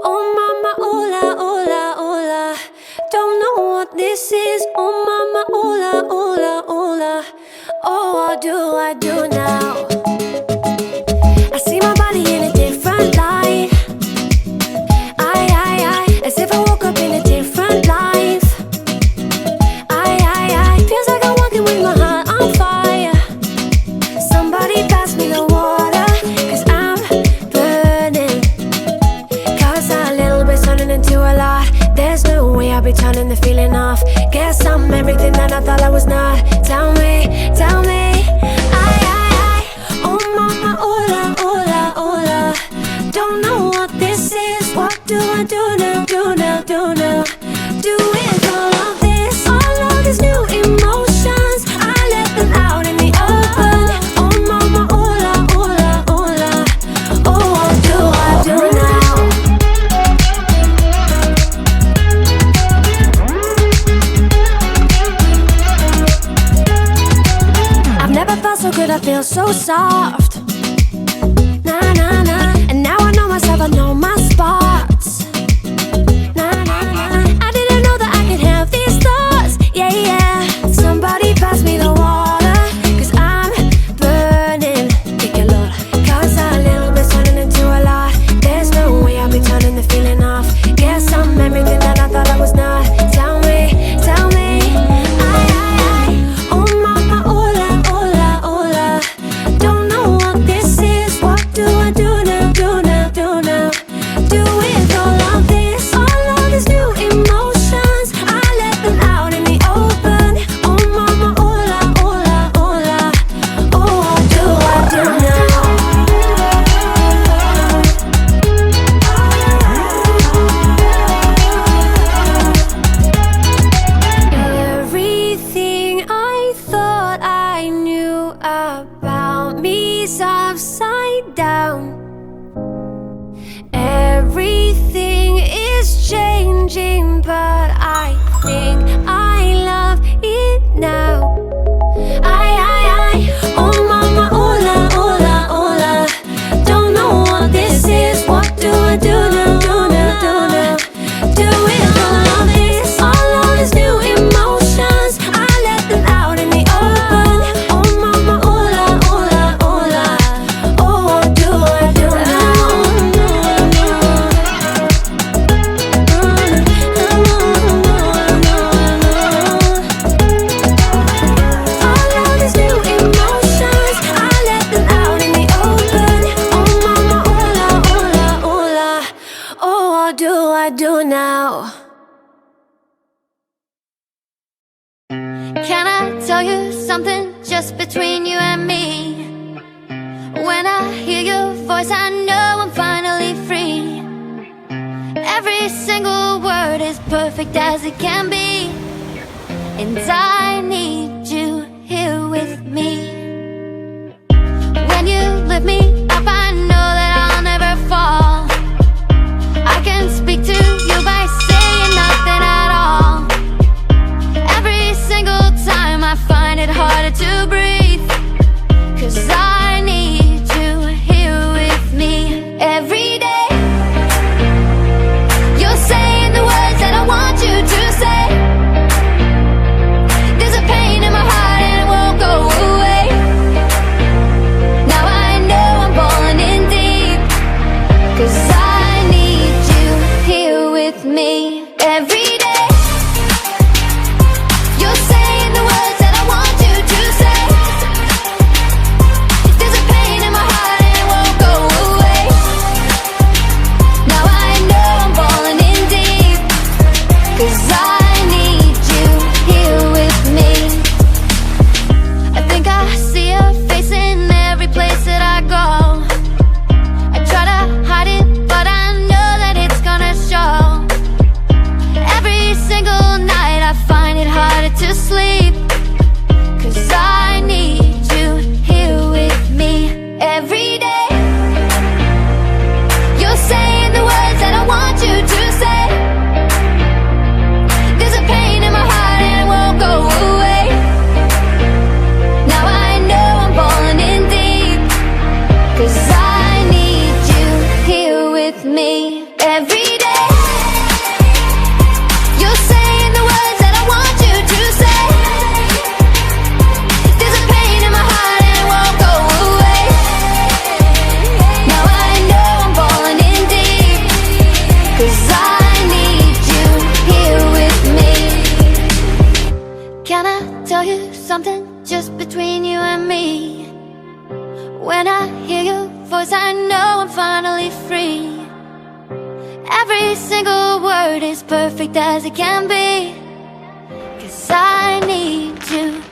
Oh mama, ooh la, ooh la, ooh la. Don't know what this is. Oh mama, ooh la, ooh la, ooh la. Oh, what do I do now? I see my body in a different light. As if I woke up in a different life. Feels like I'm walking with my heart on fire. Somebody pass me the water, cause I'm burning. Cause a little bit's turning into a lot. There's no way I'll be turning the feeling off. Guess I'm everything that I thought I was not. Tell me, tell me. Oh mama, ooh la, ooh la, ooh la. Don't know what this is. What do I do now, do now, do now? Do with all of this, all of these new emotions. I let them out in the open. Oh mama, ooh la, ooh la, ooh la. Oh, what do I do now? I've never felt so good, I feel so soft. Nah, nah, nah. And now I know myself, I know my spots. Nah, nah, nah. I didn't know that I could have these thoughts. Yeah, yeah. Somebody pass me the water, cause I'm burning. Take a look. Cause a little bit's turning into a lot. There's no way I'll be turning the feeling off. Guess I'm everything that I thought I was not. Tell me, tell me. Oh mama, ooh la, ooh la, ooh la. Don't know what this is. What do I do now, do now, do now? Do with all of this, all of these new emotions. I let them out in the open. Oh mama, ooh la, ooh la, ooh la. Oh, what do I do now? Everything I thought I knew about me's upside down. Everything is changing, but I think I love it now. Oh mama, ooh la, ooh la, ooh la. Don't know what this is. What do I do now, do now, do now? Do with all of this, all of these new emotions. I let them out in the open. Oh mama, ooh la, ooh la, ooh la. Oh, what do I do now? All of these new emotions, I let them out in the open. Oh mama, ooh la, ooh la, ooh la. Oh, what do I do now? Can I tell you something just between you and me? When I hear your voice, I know I'm finally free. Every single word is perfect as it can be, and I need you here with me. When you lift me up, I know that I'll never fall. I can speak to you by saying nothing at all. Every single time I find it harder to breathe, cause I need you here with me. Every day you're saying the words that I want you to say. There's a pain in my heart and it won't go away. something just between you and me. When I hear your voice, I know I'm finally free. Every single word is perfect as it can be, 'cause I need you.